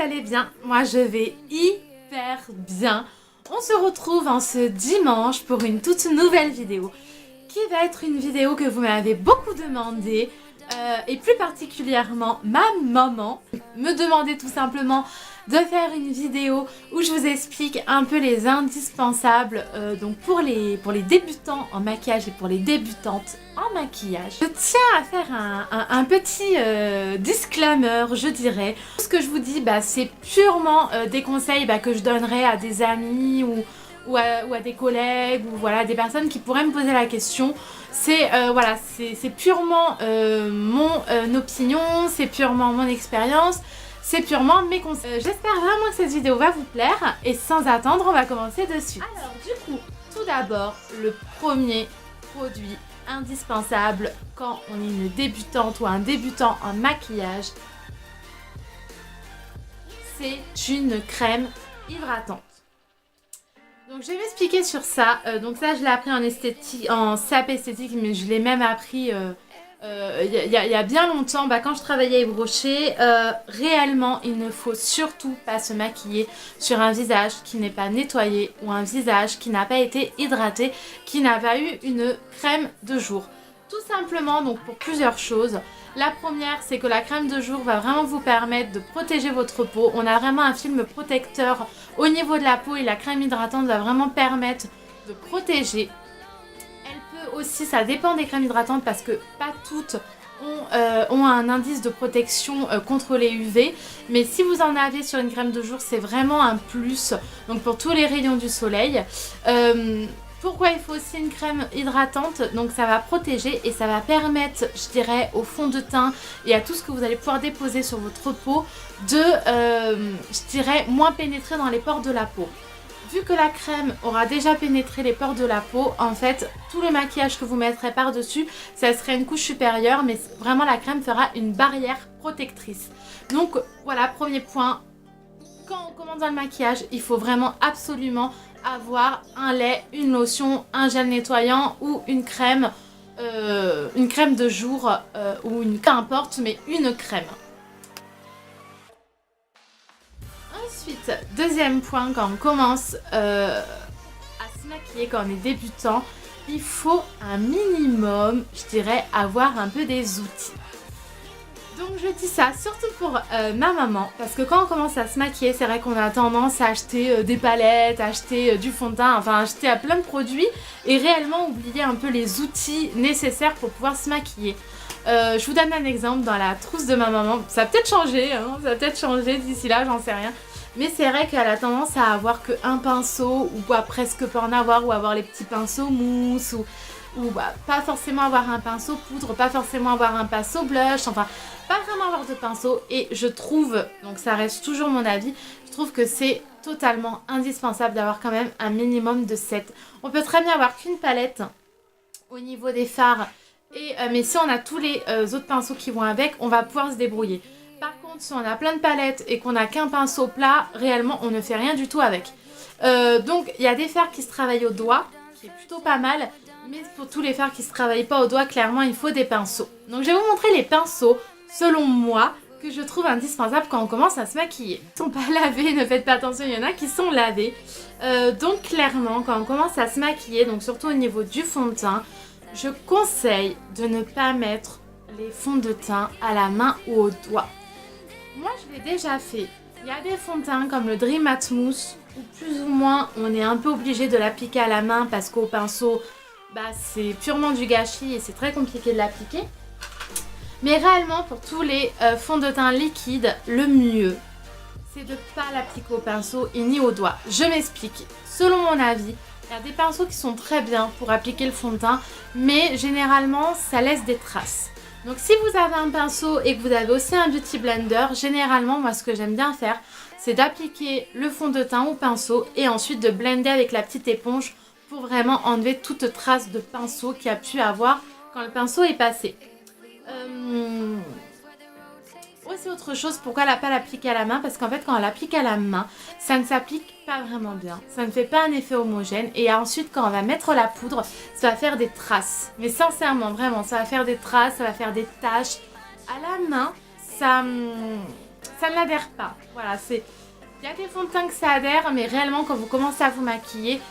allez bien? Moi je vais hyper bien. On se retrouve en ce dimanche pour une toute nouvelle vidéo qui va être une vidéo que vous m'avez beaucoup demandé et plus particulièrement ma maman me demandait tout simplement de faire une vidéo où je vous explique un peu les indispensables donc pour les débutants en maquillage et pour les débutantes en maquillage. Je tiens à faire un petit disclaimer, je dirais. Tout ce que je vous dis, c'est purement des conseils que je donnerai à des amis ou à des collègues ou voilà, des personnes qui pourraient me poser la question. C'est voilà, c'est purement mon opinion, c'est purement mon expérience. C'est purement mes conseils. J'espère vraiment que cette vidéo va vous plaire et sans attendre, on va commencer de suite. Alors du coup, tout d'abord, le premier produit indispensable quand on est une débutante ou un débutant en maquillage, c'est une crème hydratante. Donc je vais m'expliquer sur ça. Donc ça, je l'ai appris en esthétique, en SAP esthétique, mais je l'ai même appris il y a bien longtemps, quand je travaillais à Yves Rocher. Réellement, il ne faut surtout pas se maquiller sur un visage qui n'est pas nettoyé ou un visage qui n'a pas été hydraté, qui n'a pas eu une crème de jour. Tout simplement, donc pour plusieurs choses. La première, c'est que la crème de jour va vraiment vous permettre de protéger votre peau. On a vraiment un film protecteur au niveau de la peau et la crème hydratante va vraiment permettre de protéger. Aussi, ça dépend des crèmes hydratantes parce que pas toutes ont un indice de protection contre les UV, mais si vous en avez sur une crème de jour, c'est vraiment un plus, donc pour tous les rayons du soleil. Pourquoi il faut aussi une crème hydratante? Donc ça va protéger et ça va permettre, je dirais, au fond de teint et à tout ce que vous allez pouvoir déposer sur votre peau de, je dirais, moins pénétrer dans les pores de la peau. Vu que la crème aura déjà pénétré les pores de la peau, en fait, tout le maquillage que vous mettrez par-dessus, ça serait une couche supérieure, mais vraiment la crème fera une barrière protectrice. Donc voilà, premier point, quand on commence dans le maquillage, il faut vraiment absolument avoir un lait, une lotion, un gel nettoyant ou une crème de jour ou peu importe, mais une crème. Ensuite, deuxième point, quand on commence à se maquiller, quand on est débutant, il faut un minimum, je dirais, avoir un peu des outils. Donc je dis ça surtout pour ma maman, parce que quand on commence à se maquiller, c'est vrai qu'on a tendance à acheter des palettes, à acheter du fond de teint, enfin acheter à plein de produits et réellement oublier un peu les outils nécessaires pour pouvoir se maquiller. Je vous donne un exemple dans la trousse de ma maman. Ça a peut-être changé, hein, ça a peut-être changé d'ici là, j'en sais rien. Mais c'est vrai qu'elle a tendance à avoir qu'un pinceau ou presque pas en avoir, ou avoir les petits pinceaux mousse ou pas forcément avoir un pinceau poudre, pas forcément avoir un pinceau blush, enfin pas vraiment avoir de pinceau. Et je trouve, donc ça reste toujours mon avis, je trouve que c'est totalement indispensable d'avoir quand même un minimum de sets. On peut très bien avoir qu'une palette au niveau des fards, mais si on a tous les autres pinceaux qui vont avec, on va pouvoir se débrouiller. Par contre, si on a plein de palettes et qu'on n'a qu'un pinceau plat, réellement on ne fait rien du tout avec. Donc il y a des fards qui se travaillent au doigt, qui est plutôt pas mal. Mais pour tous les fards qui ne se travaillent pas au doigt, clairement il faut des pinceaux. Donc je vais vous montrer les pinceaux, selon moi, que je trouve indispensables quand on commence à se maquiller. Ils ne sont pas lavés, ne faites pas attention, il y en a qui sont lavés. Donc clairement, quand on commence à se maquiller, donc surtout au niveau du fond de teint, je conseille de ne pas mettre les fonds de teint à la main ou au doigt. Moi je l'ai déjà fait. Il y a des fonds de teint comme le Dream Matte Mousse où plus ou moins on est un peu obligé de l'appliquer à la main parce qu'au pinceau c'est purement du gâchis et c'est très compliqué de l'appliquer. Mais réellement pour tous les fonds de teint liquides, le mieux c'est de ne pas l'appliquer au pinceau et ni au doigt. Je m'explique. Selon mon avis, il y a des pinceaux qui sont très bien pour appliquer le fond de teint, mais généralement ça laisse des traces. Donc si vous avez un pinceau et que vous avez aussi un beauty blender, généralement moi ce que j'aime bien faire, c'est d'appliquer le fond de teint au pinceau et ensuite de blender avec la petite éponge pour vraiment enlever toute trace de pinceau qu'il y a pu avoir quand le pinceau est passé. Aussi autre chose, pourquoi pas l'appliquer à la main? Parce qu'en fait quand on l'applique à la main, ça ne s'applique pas vraiment bien. Ça ne fait pas un effet homogène. Et ensuite quand on va mettre la poudre, ça va faire des traces. Mais sincèrement, vraiment, ça va faire des traces, ça va faire des taches. À la main, ça ça n'adhère pas. Voilà, il y a des fonds de teint que ça adhère, mais réellement quand vous commencez à vous maquiller,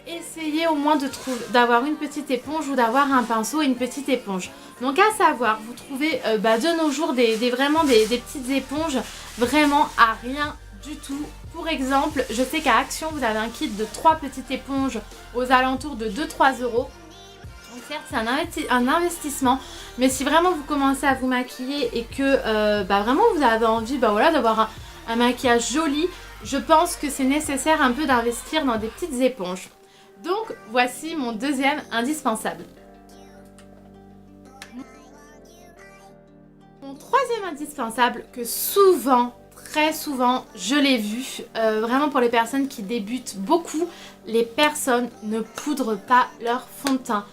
essayez au moins d'avoir une petite éponge ou d'avoir un pinceau et une petite éponge. Donc à savoir, vous trouvez de nos jours vraiment des petites éponges vraiment à rien du tout. Pour exemple, je sais qu'à Action, vous avez un kit de 3 petites éponges aux alentours de 2-3 euros. Donc certes, c'est un investissement, mais si vraiment vous commencez à vous maquiller et que vraiment vous avez envie d'avoir un maquillage joli, je pense que c'est nécessaire un peu d'investir dans des petites éponges. Donc voici mon deuxième indispensable. Mon troisième indispensable que souvent, très souvent, je l'ai vu, vraiment pour les personnes qui débutent beaucoup, les personnes ne poudrent pas leur fond de teint.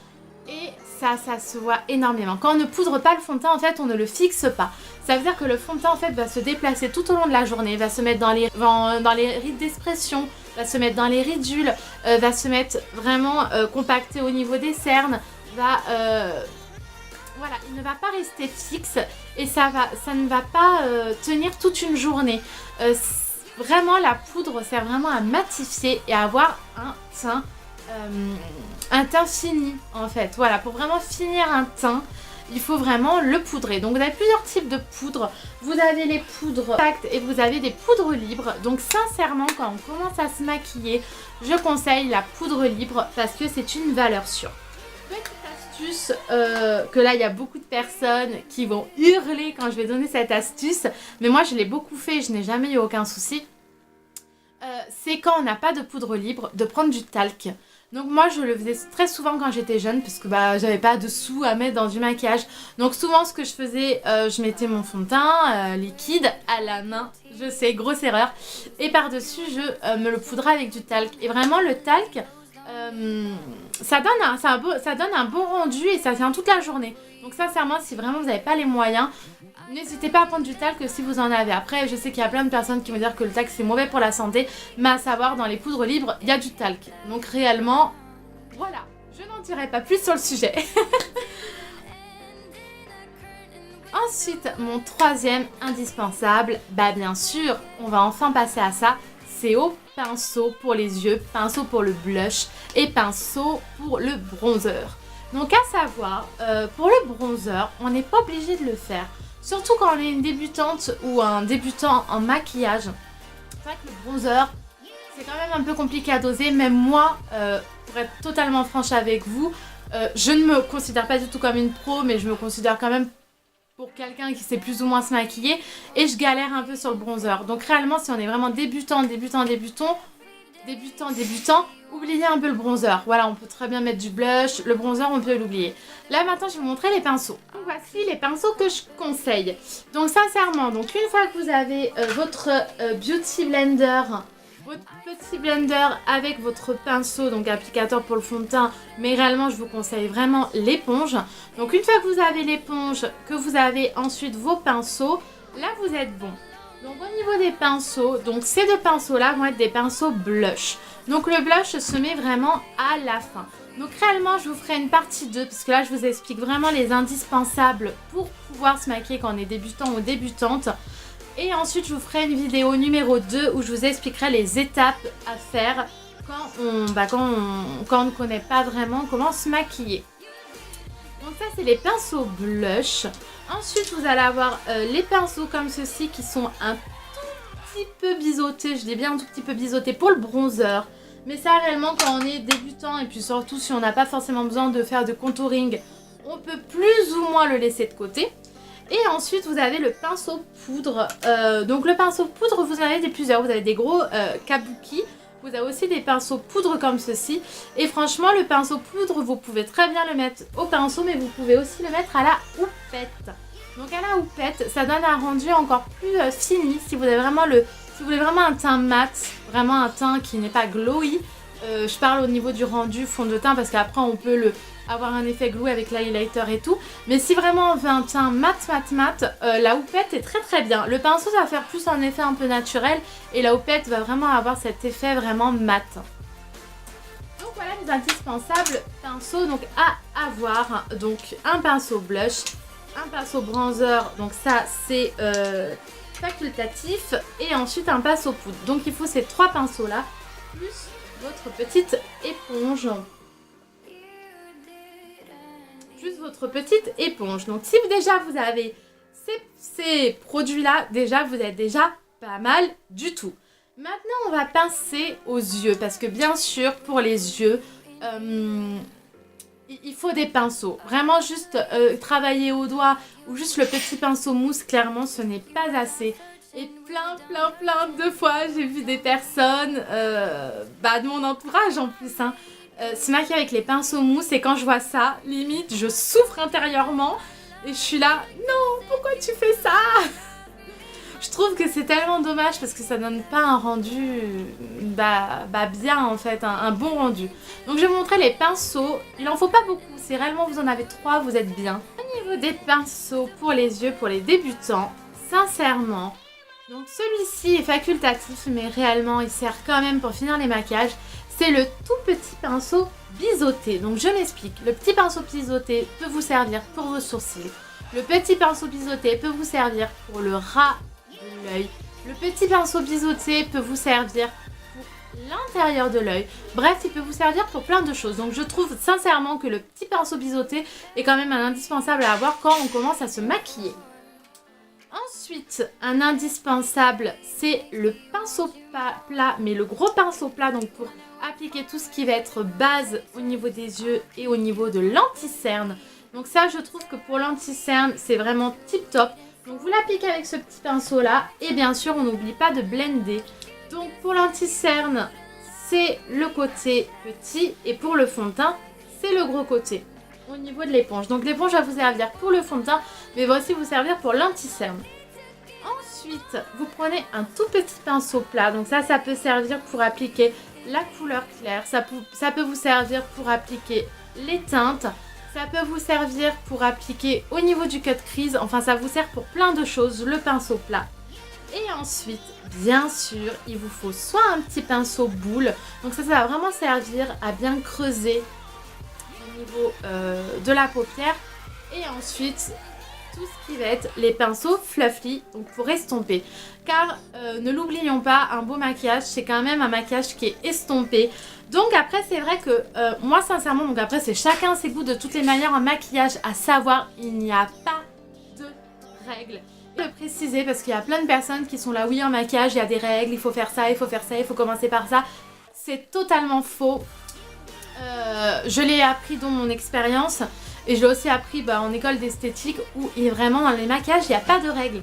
Et ça se voit énormément. Quand on ne poudre pas le fond de teint, en fait, on ne le fixe pas. Ça veut dire que le fond de teint, en fait, va se déplacer tout au long de la journée, va se mettre dans les rides d'expression, va se mettre dans les ridules, va se mettre vraiment compacté au niveau des cernes, voilà, il ne va pas rester fixe et ça ne va pas tenir toute une journée. Vraiment, la poudre sert vraiment à matifier et à avoir un teint fini en fait. Voilà, pour vraiment finir un teint, il faut vraiment le poudrer. Donc vous avez plusieurs types de poudres. Vous avez les poudres compactes et vous avez des poudres libres. Donc sincèrement, quand on commence à se maquiller, je conseille la poudre libre parce que c'est une valeur sûre. Petite astuce, que là il y a beaucoup de personnes qui vont hurler quand je vais donner cette astuce, mais moi je l'ai beaucoup fait et je n'ai jamais eu aucun souci. C'est quand on n'a pas de poudre libre, de prendre du talc. Donc moi je le faisais très souvent quand j'étais jeune parce que j'avais pas de sous à mettre dans du maquillage. Donc souvent ce que je faisais, je mettais mon fond de teint liquide à la main, je sais, grosse erreur. Et par-dessus je me le poudrais avec du talc. Et vraiment le talc, ça donne un bon rendu et ça tient toute la journée. Donc sincèrement, si vraiment vous n'avez pas les moyens, n'hésitez pas à prendre du talc si vous en avez. Après, je sais qu'il y a plein de personnes qui vont dire que le talc c'est mauvais pour la santé, mais à savoir, dans les poudres libres, il y a du talc. Donc réellement, voilà, je n'en dirai pas plus sur le sujet. Ensuite, mon troisième indispensable, bien sûr, on va enfin passer à ça, c'est au pinceau pour les yeux, pinceau pour le blush et pinceau pour le bronzer. Donc à savoir, pour le bronzer, on n'est pas obligé de le faire. Surtout quand on est une débutante ou un débutant en maquillage. C'est vrai que le bronzer, c'est quand même un peu compliqué à doser. Même moi, pour être totalement franche avec vous, je ne me considère pas du tout comme une pro, mais je me considère quand même pour quelqu'un qui sait plus ou moins se maquiller. Et je galère un peu sur le bronzer. Donc réellement, si on est vraiment débutant, oubliez un peu le bronzer. Voilà, on peut très bien mettre du blush. Le bronzer, on peut l'oublier. Là, maintenant, je vais vous montrer les pinceaux. Donc, voici les pinceaux que je conseille. Donc, sincèrement, une fois que vous avez votre Beauty Blender, votre petit blender avec votre pinceau, donc applicateur pour le fond de teint, mais réellement, je vous conseille vraiment l'éponge. Donc, une fois que vous avez l'éponge, que vous avez ensuite vos pinceaux, là, vous êtes bon. Donc au niveau des pinceaux, donc ces deux pinceaux là vont être des pinceaux blush. Donc le blush se met vraiment à la fin. Donc réellement je vous ferai une partie 2 parce que là je vous explique vraiment les indispensables pour pouvoir se maquiller quand on est débutant ou débutante. Et ensuite je vous ferai une vidéo numéro 2 où je vous expliquerai les étapes à faire quand on ne connaît pas vraiment comment se maquiller. Donc ça c'est les pinceaux blush. Ensuite vous allez avoir les pinceaux comme ceci qui sont un tout petit peu biseautés. Je dis bien un tout petit peu biseautés pour le bronzer. Mais ça réellement quand on est débutant et puis surtout si on n'a pas forcément besoin de faire de contouring, on peut plus ou moins le laisser de côté. Et ensuite vous avez le pinceau poudre. Donc le pinceau poudre vous en avez plusieurs. Vous avez des gros kabuki. Vous avez aussi des pinceaux poudre comme ceci. Et franchement, le pinceau poudre, vous pouvez très bien le mettre au pinceau, mais vous pouvez aussi le mettre à la houppette. Donc à la houppette, ça donne un rendu encore plus fini. Si vous avez vraiment si vous voulez vraiment un teint mat, vraiment un teint qui n'est pas glowy. Je parle au niveau du rendu fond de teint parce qu'après on peut avoir un effet glowy avec l'highlighter et tout. Mais si vraiment on veut un teint mat, la houppette est très très bien. Le pinceau ça va faire plus un effet un peu naturel et la houppette va vraiment avoir cet effet vraiment mat. Donc voilà les indispensables pinceaux donc à avoir. Donc un pinceau blush, un pinceau bronzer, donc ça c'est facultatif et ensuite un pinceau poudre. Donc il faut ces 3 pinceaux là, plus votre petite éponge. Donc si déjà vous avez ces produits là, déjà vous êtes déjà pas mal du tout. Maintenant on va pincer aux yeux parce que bien sûr pour les yeux il faut des pinceaux. Vraiment juste travailler au doigt ou juste le petit pinceau mousse, clairement ce n'est pas assez. Et plein de fois j'ai vu des personnes de mon entourage en plus se maquiller avec les pinceaux mousse et quand je vois ça, limite je souffre intérieurement et je suis là, non, pourquoi tu fais ça? Je trouve que c'est tellement dommage parce que ça donne pas un rendu bien en fait, un bon rendu. Donc je vais vous montrer les pinceaux, il en faut pas beaucoup, si réellement vous en avez 3, vous êtes bien. Au niveau des pinceaux pour les yeux, pour les débutants, sincèrement, donc celui-ci est facultatif mais réellement il sert quand même pour finir les maquillages. C'est le tout petit pinceau biseauté. Donc je m'explique. Le petit pinceau biseauté peut vous servir pour vos sourcils. Le petit pinceau biseauté peut vous servir pour le ras de l'œil. Le petit pinceau biseauté peut vous servir pour l'intérieur de l'œil. Bref, il peut vous servir pour plein de choses. Donc je trouve sincèrement que le petit pinceau biseauté est quand même un indispensable à avoir quand on commence à se maquiller. Ensuite, un indispensable, c'est le pinceau plat, mais le gros pinceau plat, donc pour appliquer tout ce qui va être base au niveau des yeux et au niveau de l'anti-cerne. Donc ça, je trouve que pour l'anti-cerne, c'est vraiment tip top. Donc vous l'appliquez avec ce petit pinceau là et bien sûr, on n'oublie pas de blender. Donc pour l'anti-cerne, c'est le côté petit et pour le fond de teint, c'est le gros côté au niveau de l'éponge. Donc l'éponge va vous servir pour le fond de teint, mais va aussi vous servir pour l'anti-cerne. Ensuite, vous prenez un tout petit pinceau plat. Donc ça peut servir pour appliquer la couleur claire. Ça peut vous servir pour appliquer les teintes. Ça peut vous servir pour appliquer au niveau du cut crease. Enfin, ça vous sert pour plein de choses, le pinceau plat. Et ensuite, bien sûr, il vous faut soit un petit pinceau boule. Donc ça va vraiment servir à bien creuser au niveau de la paupière. Et ensuite, tout ce qui va être les pinceaux fluffy, donc pour estomper. Car ne l'oublions pas, un beau maquillage, c'est quand même un maquillage qui est estompé. Donc après, c'est vrai que moi, sincèrement, donc après, c'est chacun ses goûts de toutes les manières en maquillage. À savoir, il n'y a pas de règles. Je vais le préciser parce qu'il y a plein de personnes qui sont là, oui, en maquillage, il y a des règles, il faut faire ça, il faut faire ça, il faut commencer par ça. C'est totalement faux. Je l'ai appris dans mon expérience. Et je l'ai aussi appris en école d'esthétique où vraiment dans les maquillages, il n'y a pas de règles.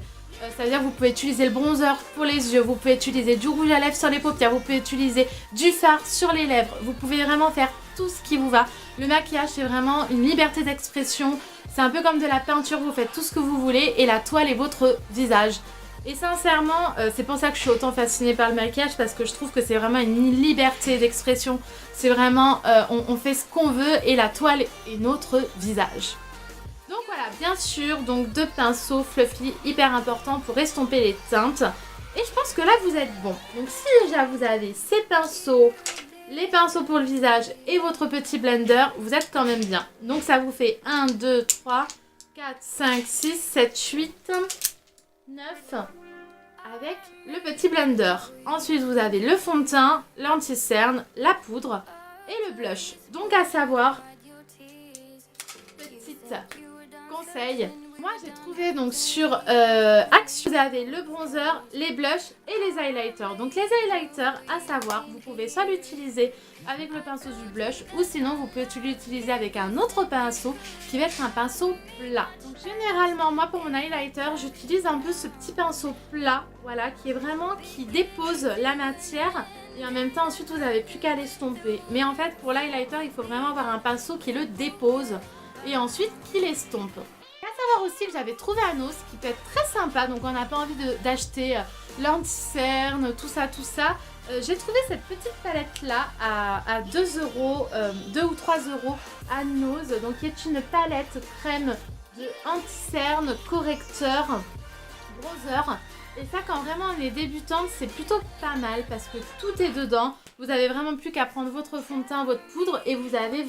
Ça veut dire que vous pouvez utiliser le bronzer pour les yeux, vous pouvez utiliser du rouge à lèvres sur les paupières, vous pouvez utiliser du fard sur les lèvres. Vous pouvez vraiment faire tout ce qui vous va. Le maquillage, c'est vraiment une liberté d'expression. C'est un peu comme de la peinture, vous faites tout ce que vous voulez et la toile est votre visage. Et sincèrement, c'est pour ça que je suis autant fascinée par le maquillage parce que je trouve que c'est vraiment une liberté d'expression. C'est vraiment, on fait ce qu'on veut et la toile est notre visage. Donc voilà, bien sûr, donc 2 pinceaux fluffy, hyper importants pour estomper les teintes. Et je pense que là, vous êtes bon. Donc si déjà vous avez ces pinceaux, les pinceaux pour le visage et votre petit blender, vous êtes quand même bien. Donc ça vous fait 1, 2, 3, 4, 5, 6, 7, 8... 9 avec le petit blender. Ensuite, vous avez le fond de teint, l'anti-cerne, la poudre et le blush. Donc, à savoir, petit conseil. Moi, j'ai trouvé donc sur Action, vous avez le bronzer, les blushs et les highlighters. Donc, les highlighters, à savoir, vous pouvez soit l'utiliser avec le pinceau du blush ou sinon, vous pouvez l'utiliser avec un autre pinceau qui va être un pinceau plat. Donc, généralement, moi, pour mon highlighter, j'utilise un peu ce petit pinceau plat, voilà, qui est vraiment, qui dépose la matière et en même temps, ensuite, vous n'avez plus qu'à l'estomper. Mais en fait, pour l'highlighter, il faut vraiment avoir un pinceau qui le dépose et ensuite qui l'estompe. À savoir aussi que j'avais trouvé un os qui peut être très sympa, donc on n'a pas envie d'acheter l'anti-cerne, tout ça. J'ai trouvé cette petite palette là à 2 €, 2 ou 3 € à Nose, donc qui est une palette crème de anti-cerne, correcteur, bronzer. Et ça, quand vraiment on est débutante, c'est plutôt pas mal parce que tout est dedans. Vous avez vraiment plus qu'à prendre votre fond de teint, votre poudre et vous avez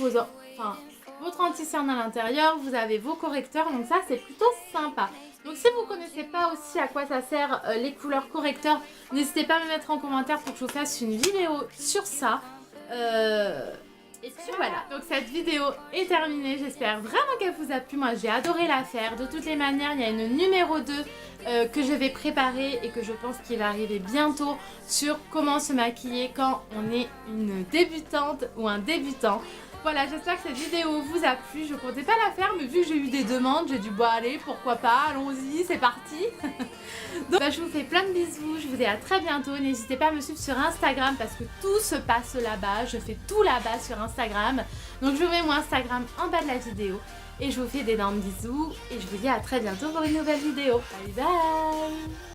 votre anti-cerne à l'intérieur, vous avez vos correcteurs, donc ça c'est plutôt sympa. Donc si vous connaissez pas aussi à quoi ça sert les couleurs correcteurs, n'hésitez pas à me mettre en commentaire pour que je vous fasse une vidéo sur ça. Et puis voilà, donc cette vidéo est terminée, j'espère vraiment qu'elle vous a plu, moi j'ai adoré la faire. De toutes les manières, il y a une numéro 2 que je vais préparer et que je pense qu'il va arriver bientôt sur comment se maquiller quand on est une débutante ou un débutant. Voilà, j'espère que cette vidéo vous a plu, je comptais pas la faire mais vu que j'ai eu des demandes, j'ai dit bon allez, pourquoi pas, allons-y, c'est parti. Donc je vous fais plein de bisous, je vous dis à très bientôt, n'hésitez pas à me suivre sur Instagram parce que tout se passe là-bas, je fais tout là-bas sur Instagram. Donc je vous mets mon Instagram en bas de la vidéo et je vous fais d'énormes bisous et je vous dis à très bientôt pour une nouvelle vidéo. Bye bye.